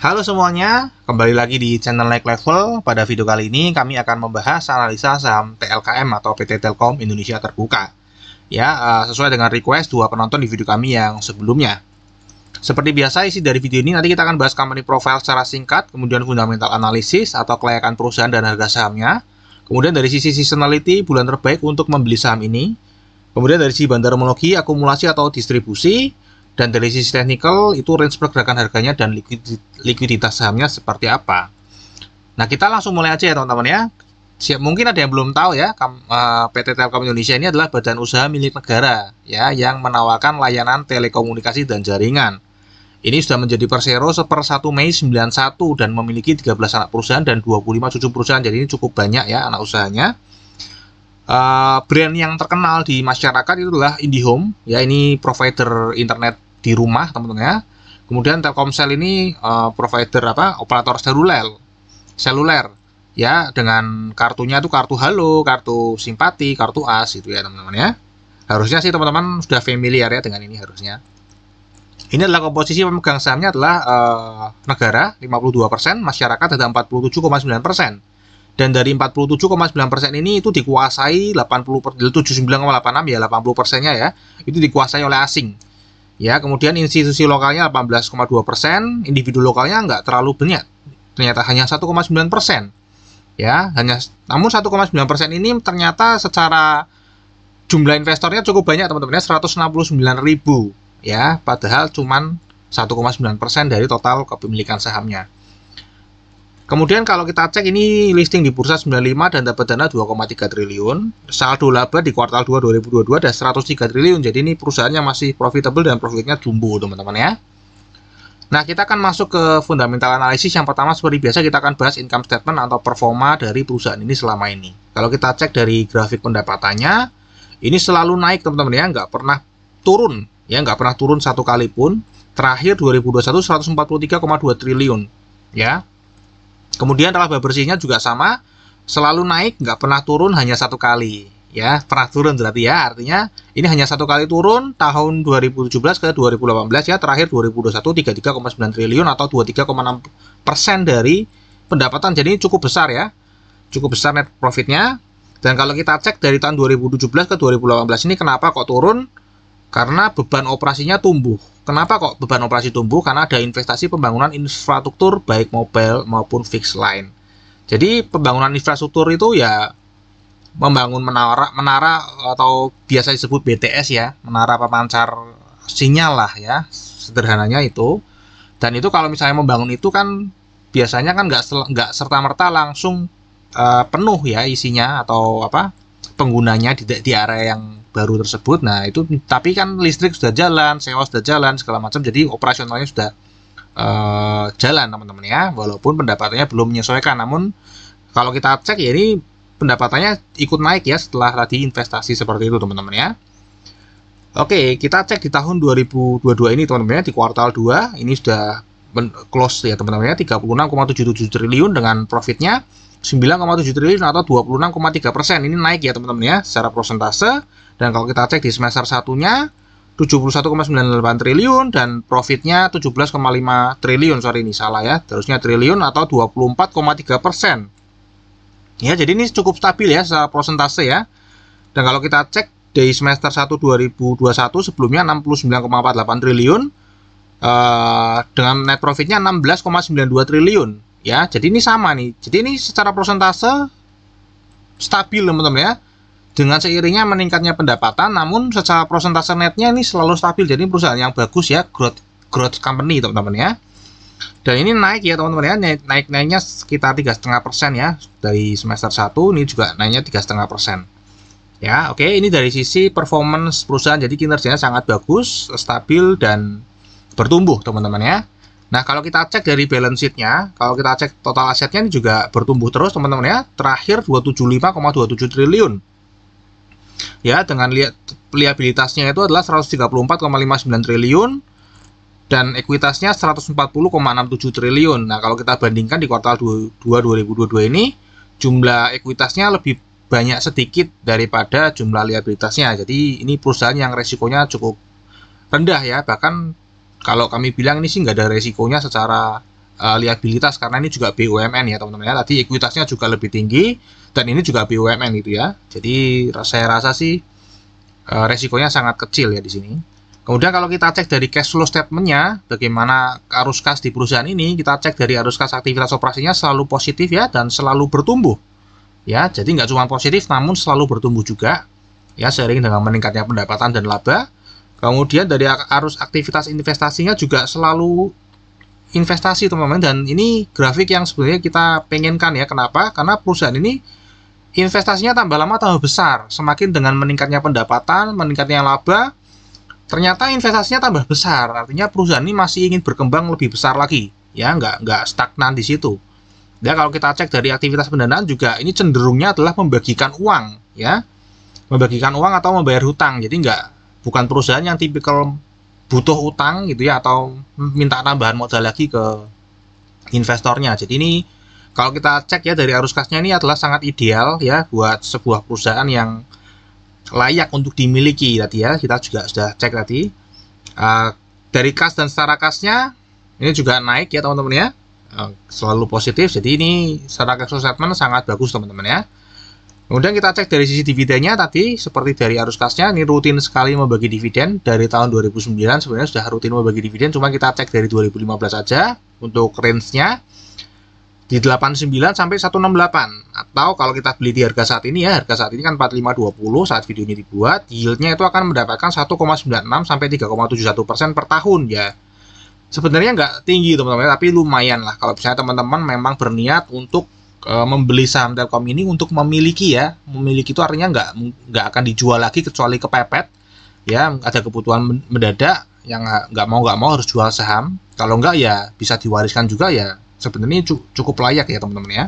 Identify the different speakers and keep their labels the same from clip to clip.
Speaker 1: Halo semuanya, kembali lagi di channel Naik Level. Pada video kali ini kami akan membahas analisa saham TLKM atau PT Telkom Indonesia Terbuka. Ya, sesuai dengan request dua penonton di video kami yang sebelumnya. Seperti biasa, isi dari video ini nanti kita akan bahas company profile secara singkat, kemudian fundamental analysis atau kelayakan perusahaan dan harga sahamnya. Kemudian dari sisi seasonality, bulan terbaik untuk membeli saham ini. Kemudian dari sisi bandarmologi, akumulasi atau distribusi. Dan dari sisi technical, itu range pergerakan harganya dan likuiditas sahamnya seperti apa. Nah, kita langsung mulai aja ya teman-teman ya. Mungkin ada yang belum tahu ya, PT Telkom Indonesia ini adalah badan usaha milik negara ya, yang menawarkan layanan telekomunikasi dan jaringan. Ini sudah menjadi Persero per 1 Mei 91 dan memiliki 13 anak perusahaan dan 25 cucu perusahaan. Jadi ini cukup banyak ya anak usahanya. Brand yang terkenal di masyarakat itu adalah IndiHome ya, ini provider internet di rumah teman-teman ya. Kemudian Telkomsel ini provider operator seluler ya, dengan kartunya itu kartu Halo, kartu Simpati, kartu As itu ya teman-teman ya. Harusnya sih teman-teman sudah familiar ya dengan ini harusnya. Ini adalah komposisi pemegang sahamnya adalah negara 52%, masyarakat ada 47,9%. Dan dari 47,9% ini itu dikuasai 79,86 ya, 80%-nya ya, itu dikuasai oleh asing. Ya, kemudian institusi lokalnya 18,2%, individu lokalnya nggak terlalu banyak. Ternyata hanya 1,9%. Ya, namun 1,9% ini ternyata secara jumlah investornya cukup banyak teman-teman ya, 169.000 ya, padahal cuman 1,9% dari total kepemilikan sahamnya. Kemudian kalau kita cek ini listing di bursa 95 dan dapat dana 2,3 triliun. Saldo laba di kuartal 2 2022 ada 103 triliun. Jadi ini perusahaannya masih profitable dan profitnya jumbo teman-teman ya. Nah, kita akan masuk ke fundamental analisis. Yang pertama seperti biasa kita akan bahas income statement atau performa dari perusahaan ini selama ini. Kalau kita cek dari grafik pendapatannya, ini selalu naik teman-teman ya, nggak pernah turun ya, nggak pernah turun satu kali pun. Terakhir 2021 143,2 triliun ya. Kemudian laba bersihnya juga sama, selalu naik, nggak pernah turun hanya satu kali. Ya, pernah turun berarti ya, artinya ini hanya satu kali turun tahun 2017 ke 2018 ya, terakhir 2021 33,9 triliun atau 23,6% dari pendapatan. Jadi ini cukup besar ya, cukup besar net profitnya. Dan kalau kita cek dari tahun 2017 ke 2018 ini kenapa kok turun? Karena beban operasinya tumbuh. Kenapa kok beban operasi tumbuh? Karena ada investasi pembangunan infrastruktur baik mobile maupun fixed line. Jadi pembangunan infrastruktur itu ya membangun menara atau biasa disebut BTS ya, menara pemancar sinyal lah ya, sederhananya itu. Dan itu kalau misalnya membangun itu kan biasanya kan nggak serta-merta langsung penuh ya isinya atau penggunanya di area yang baru tersebut. Nah itu, tapi kan listrik sudah jalan, sewa sudah jalan, segala macam, jadi operasionalnya sudah jalan teman-teman ya, walaupun pendapatannya belum menyesuaikan. Namun kalau kita cek ya ini pendapatannya ikut naik ya setelah tadi investasi seperti itu teman-teman ya. Oke, kita cek di tahun 2022 ini teman-teman ya, di kuartal 2 ini sudah close ya teman-teman ya, 36,77 triliun dengan profitnya 9,7 triliun atau 26,3%. Ini naik ya teman-teman ya secara persentase. Dan kalau kita cek di semester satunya 71,98 triliun dan profitnya 17,5 triliun. Sorry ini salah ya, terusnya triliun atau 24,3%. Ya, jadi ini cukup stabil ya secara persentase ya. Dan kalau kita cek di semester 1 2021 sebelumnya 69,48 triliun dengan net profitnya 16,92 triliun. Ya, jadi ini sama nih. Jadi ini secara persentase stabil teman-teman ya. Dengan seiringnya meningkatnya pendapatan, namun secara persentase netnya ini selalu stabil. Jadi perusahaan yang bagus ya, growth company teman-teman ya. Dan ini naik ya teman-teman ya, naiknya sekitar 3,5% ya dari semester 1, ini juga naiknya 3,5%. Ya, oke, ini dari sisi performance perusahaan, jadi kinerjanya sangat bagus, stabil dan bertumbuh teman-teman ya. Nah, kalau kita cek dari balance sheet-nya, kalau kita cek total asetnya ini juga bertumbuh terus teman-teman ya. Terakhir 275,27 triliun. Ya, dengan liabilitasnya itu adalah 134,59 triliun dan ekuitasnya 140,67 triliun. Nah, kalau kita bandingkan di kuartal 2 2022 ini jumlah ekuitasnya lebih banyak sedikit daripada jumlah liabilitasnya. Jadi ini perusahaan yang resikonya cukup rendah ya, bahkan kalau kami bilang ini sih nggak ada resikonya secara liabilitas karena ini juga BUMN ya teman-teman ya. Tadi ekuitasnya juga lebih tinggi dan ini juga BUMN gitu ya. Jadi saya rasa sih resikonya sangat kecil ya di sini. Kemudian kalau kita cek dari cash flow statement-nya, bagaimana arus kas di perusahaan ini, kita cek dari arus kas aktivitas operasinya selalu positif ya dan selalu bertumbuh. Ya, jadi nggak cuma positif namun selalu bertumbuh juga. Ya, seiring dengan meningkatnya pendapatan dan laba. Kemudian dari arus aktivitas investasinya juga selalu investasi teman-teman, dan ini grafik yang sebenarnya kita pengenkan ya. Kenapa? Karena perusahaan ini investasinya tambah lama tambah besar. Semakin dengan meningkatnya pendapatan, meningkatnya laba, ternyata investasinya tambah besar. Artinya perusahaan ini masih ingin berkembang lebih besar lagi. Ya, nggak stagnan di situ. Ya, kalau kita cek dari aktivitas pendanaan juga ini cenderungnya adalah membagikan uang, ya, membagikan uang atau membayar hutang. Jadi bukan perusahaan yang tipikal butuh utang gitu ya, atau minta tambahan modal lagi ke investornya. Jadi ini kalau kita cek ya dari arus kasnya ini adalah sangat ideal ya buat sebuah perusahaan yang layak untuk dimiliki tadi ya. Kita juga sudah cek tadi dari kas dan setara kasnya ini juga naik ya teman-teman ya. Selalu positif, jadi ini secara cash flow statement sangat bagus teman-teman ya. Kemudian kita cek dari sisi dividennya tadi, seperti dari arus kasnya ini rutin sekali membagi dividen. Dari tahun 2009 sebenarnya sudah rutin membagi dividen, cuma kita cek dari 2015 saja untuk range-nya di 89 sampai 168. Atau kalau kita beli di harga saat ini ya, harga saat ini kan 45.20 saat video ini dibuat, yield-nya itu akan mendapatkan 1,96 sampai 3,71% per tahun ya. Sebenarnya nggak tinggi teman-teman, tapi lumayan lah kalau misalnya teman-teman memang berniat untuk membeli saham Telkom ini untuk memiliki ya. Memiliki itu artinya nggak akan dijual lagi kecuali kepepet ya, ada kebutuhan mendadak yang nggak mau harus jual saham. Kalau nggak ya bisa diwariskan juga ya, sebenarnya cukup layak ya teman-teman ya.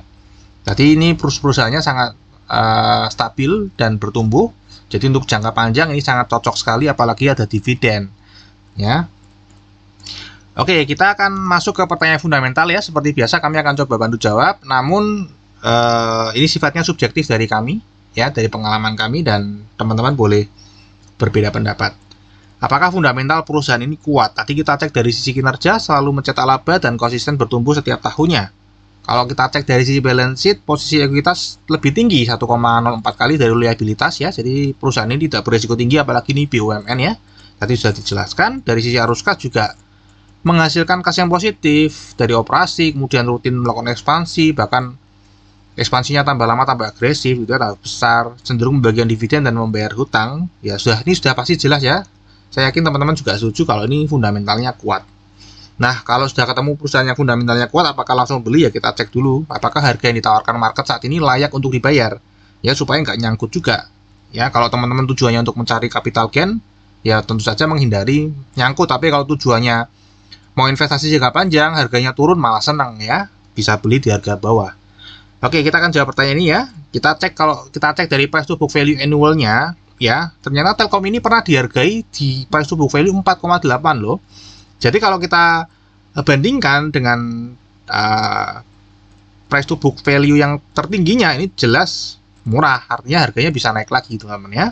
Speaker 1: Jadi ini perusahaannya sangat stabil dan bertumbuh, jadi untuk jangka panjang ini sangat cocok sekali, apalagi ada dividen ya. Oke, kita akan masuk ke pertanyaan fundamental ya. Seperti biasa kami akan coba bantu jawab. Namun ini sifatnya subjektif dari kami ya, dari pengalaman kami, dan teman-teman boleh berbeda pendapat. Apakah fundamental perusahaan ini kuat? Tadi kita cek dari sisi kinerja selalu mencetak laba dan konsisten bertumbuh setiap tahunnya. Kalau kita cek dari sisi balance sheet, posisi ekuitas lebih tinggi 1,04 kali dari liabilitas ya. Jadi perusahaan ini tidak berisiko tinggi, apalagi ini BUMN ya. Tadi sudah dijelaskan. Dari sisi arus kas juga menghasilkan kas yang positif dari operasi, kemudian rutin melakukan ekspansi, bahkan ekspansinya tambah lama tambah agresif, itu tambah besar, cenderung membagikan dividen dan membayar hutang. Ya ini sudah pasti jelas ya. Saya yakin teman-teman juga setuju kalau ini fundamentalnya kuat. Nah, kalau sudah ketemu perusahaan yang fundamentalnya kuat, apakah langsung beli ya? Kita cek dulu apakah harga yang ditawarkan market saat ini layak untuk dibayar ya, supaya nggak nyangkut juga ya. Kalau teman-teman tujuannya untuk mencari capital gain ya, tentu saja menghindari nyangkut. Tapi kalau tujuannya mau investasi jangka panjang, harganya turun malah senang ya, bisa beli di harga bawah. Oke, kita akan jawab pertanyaan ini ya. Kalau kita cek dari price to book value annual-nya ya, ternyata Telkom ini pernah dihargai di price to book value 4,8 loh. Jadi kalau kita bandingkan dengan price to book value yang tertingginya, ini jelas murah, artinya harganya bisa naik lagi teman-teman ya.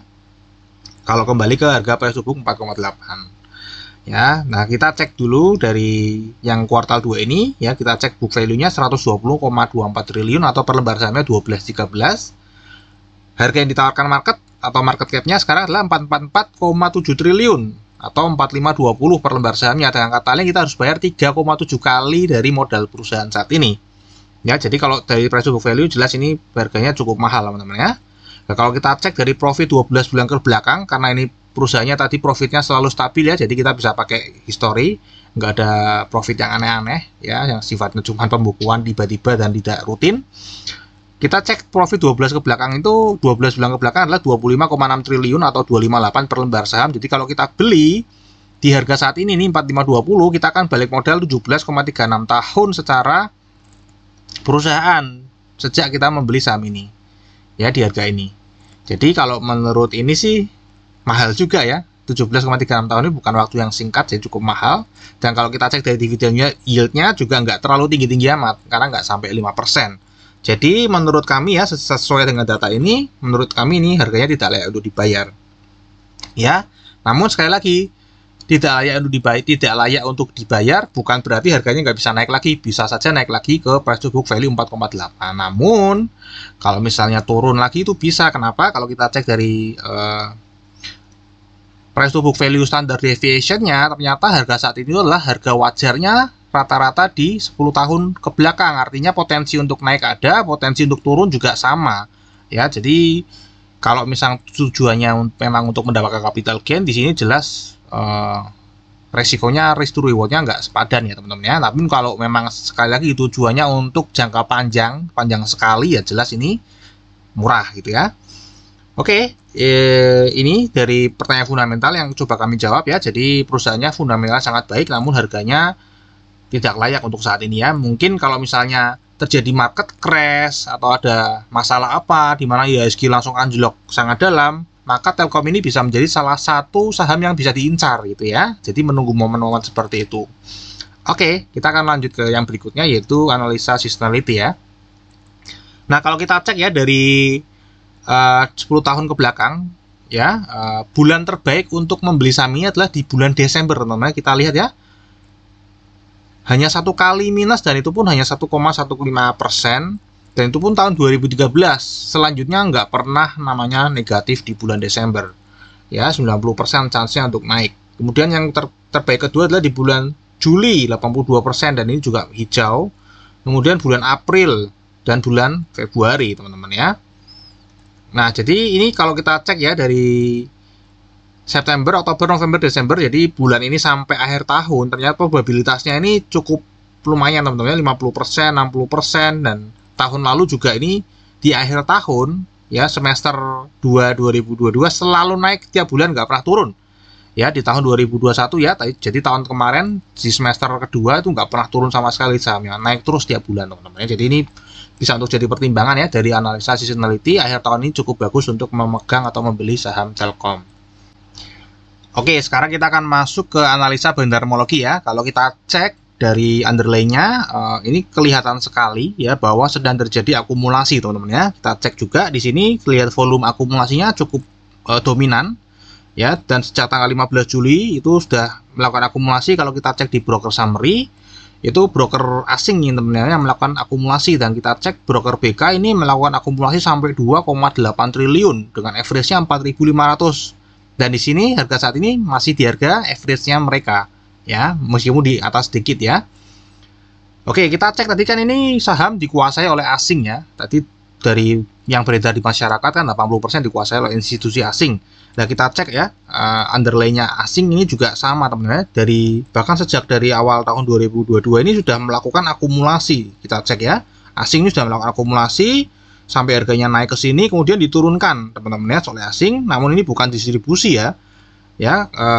Speaker 1: Kalau kembali ke harga price to book 4,8 ya. Nah, kita cek dulu dari yang kuartal 2 ini ya, kita cek book value-nya 120,24 triliun atau per lembar sahamnya 12.13. Harga yang ditawarkan market atau market cap-nya sekarang adalah 444,7 triliun atau 4520 per lembar sahamnya. Dengan kata lain kita harus bayar 3,7 kali dari modal perusahaan saat ini. Ya, jadi kalau dari price to book value jelas ini harganya cukup mahal teman-teman ya. Nah, kalau kita cek dari profit 12 bulan ke belakang, karena ini perusahaannya tadi profitnya selalu stabil ya, jadi kita bisa pakai history, nggak ada profit yang aneh-aneh ya, yang sifatnya cuma pembukuan tiba-tiba dan tidak rutin. Kita cek profit 12 ke belakang itu, 12 bulan ke belakang adalah 25,6 triliun atau 258 per lembar saham. Jadi kalau kita beli di harga saat ini nih 4520, kita akan balik modal 17,36 tahun secara perusahaan sejak kita membeli saham ini ya, di harga ini. Jadi kalau menurut ini sih mahal juga ya, 17,36 tahun ini bukan waktu yang singkat, jadi cukup mahal. Dan kalau kita cek dari dividennya, yield-nya juga nggak terlalu tinggi-tinggi amat, karena nggak sampai 5%. Jadi menurut kami ya, sesuai dengan data ini, menurut kami ini harganya tidak layak untuk dibayar. Ya, namun sekali lagi, tidak layak untuk dibayar, bukan berarti harganya nggak bisa naik lagi. Bisa saja naik lagi ke price to book value 4,8. Namun kalau misalnya turun lagi itu bisa. Kenapa? Kalau kita cek dari price to book value standard deviation-nya, ternyata harga saat ini adalah harga wajarnya rata-rata di 10 tahun ke belakang. Artinya potensi untuk naik ada, potensi untuk turun juga sama. Ya, jadi kalau misal tujuannya memang untuk mendapatkan capital gain, di sini jelas resikonya, risk to reward-nya nggak sepadan ya teman-teman ya. Tapi kalau memang sekali lagi tujuannya untuk jangka panjang sekali, ya jelas ini murah gitu ya. Oke, ini dari pertanyaan fundamental yang coba kami jawab ya. Jadi perusahaannya fundamental sangat baik, namun harganya tidak layak untuk saat ini ya. Mungkin kalau misalnya terjadi market crash atau ada masalah apa di mana IHSG langsung anjlok sangat dalam, maka Telkom ini bisa menjadi salah satu saham yang bisa diincar gitu ya. Jadi menunggu momen-momen seperti itu. Oke, kita akan lanjut ke yang berikutnya, yaitu analisa seasonality ya. Nah, kalau kita cek ya dari 10 tahun ke belakang ya, bulan terbaik untuk membeli saham ini adalah di bulan Desember teman-teman. Kita lihat ya, hanya satu kali minus, dan itu pun hanya 1,15%, dan itu pun tahun 2013. Selanjutnya nggak pernah namanya negatif di bulan Desember ya, 90% chance-nya untuk naik. Kemudian yang terbaik kedua adalah di bulan Juli, 82%, dan ini juga hijau. Kemudian bulan April dan bulan Februari teman-teman ya. Nah, jadi ini kalau kita cek ya dari September, Oktober, November, Desember, jadi bulan ini sampai akhir tahun, ternyata probabilitasnya ini cukup lumayan teman-teman, 50%, 60%, dan tahun lalu juga ini di akhir tahun, ya semester 2 2022 selalu naik tiap bulan, nggak pernah turun. Ya, di tahun 2021 ya, jadi tahun kemarin di semester kedua itu nggak pernah turun sama sekali sahamnya, naik terus tiap bulan teman-teman. Jadi ini bisa untuk jadi pertimbangan ya dari analisa seasonality, akhir tahun ini cukup bagus untuk memegang atau membeli saham Telkom. Oke, sekarang kita akan masuk ke analisa bendarmologi ya. Kalau kita cek dari underline-nya, ini kelihatan sekali ya bahwa sedang terjadi akumulasi teman-teman ya. Kita cek juga di sini, lihat volume akumulasinya cukup dominan ya, dan sejak tanggal 15 Juli itu sudah melakukan akumulasi. Kalau kita cek di broker summary, itu broker asing ini teman-teman yang melakukan akumulasi, dan kita cek broker BK ini melakukan akumulasi sampai 2,8 triliun dengan average-nya 4.500. Dan di sini harga saat ini masih di harga average-nya mereka ya, meskipun di atas sedikit ya. Oke, kita cek tadi kan ini saham dikuasai oleh asing ya. Tadi dari yang beredar di masyarakat kan 80% dikuasai oleh institusi asing. Nah, kita cek ya, underline-nya asing ini juga sama teman-teman. Bahkan sejak dari awal tahun 2022 ini sudah melakukan akumulasi. Kita cek ya, asing ini sudah melakukan akumulasi sampai harganya naik ke sini, kemudian diturunkan teman-teman ya oleh asing. Namun ini bukan distribusi ya,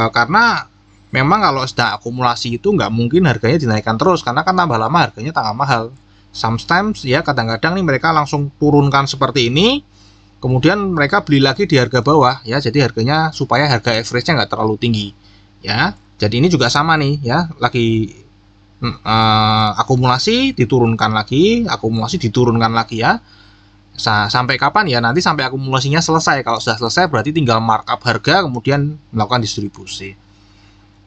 Speaker 1: karena memang kalau sudah akumulasi itu nggak mungkin harganya dinaikkan terus, karena kan tambah lama harganya tambah mahal. Sometimes ya, kadang-kadang nih mereka langsung turunkan seperti ini, kemudian mereka beli lagi di harga bawah ya, jadi harganya supaya harga average-nya nggak terlalu tinggi ya. Jadi ini juga sama nih ya, lagi akumulasi diturunkan lagi, akumulasi diturunkan lagi ya. Sampai kapan ya? Nanti sampai akumulasinya selesai. Kalau sudah selesai berarti tinggal markup harga, kemudian melakukan distribusi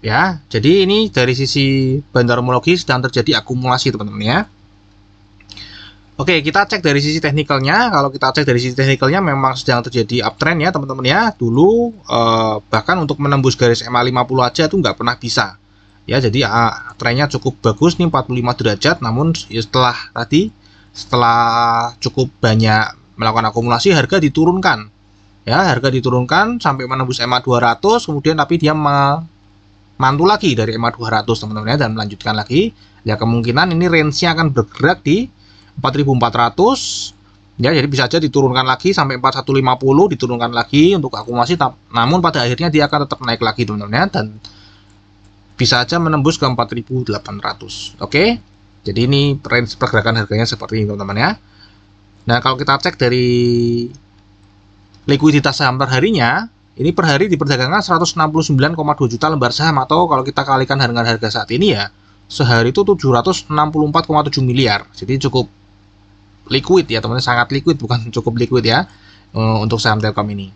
Speaker 1: ya. Jadi ini dari sisi bendarmologi sedang terjadi akumulasi teman-teman ya. Oke, kita cek dari sisi teknikalnya. Kalau kita cek dari sisi teknikalnya memang sedang terjadi uptrend ya teman-teman ya. Dulu bahkan untuk menembus garis MA50 aja itu nggak pernah bisa ya. Jadi trennya cukup bagus nih, 45 derajat. Namun ya, setelah cukup banyak melakukan akumulasi, harga diturunkan ya, harga diturunkan sampai menembus MA200, kemudian tapi dia mantul lagi dari MA200 teman-teman ya, dan melanjutkan lagi ya. Kemungkinan ini range-nya akan bergerak di 4.400 ya, jadi bisa saja diturunkan lagi sampai 4150, diturunkan lagi untuk akumulasi, namun pada akhirnya dia akan tetap naik lagi teman-teman ya, dan bisa saja menembus ke 4.800. Oke, jadi ini range pergerakan harganya seperti ini teman-teman ya. Nah, kalau kita cek dari likuiditas saham per harinya, ini per hari diperdagangkan 169,2 juta lembar saham, atau kalau kita kalikan dengan harga saat ini ya, sehari itu 764,7 miliar. Jadi cukup liquid ya teman-teman, sangat liquid, bukan cukup liquid ya untuk saham Telkom ini.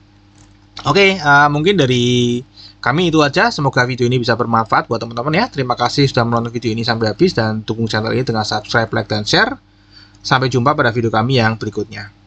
Speaker 1: Oke, mungkin dari Kami itu aja, semoga video ini bisa bermanfaat buat teman-teman ya. Terima kasih sudah menonton video ini sampai habis dan dukung channel ini dengan subscribe, like, dan share. Sampai jumpa pada video kami yang berikutnya.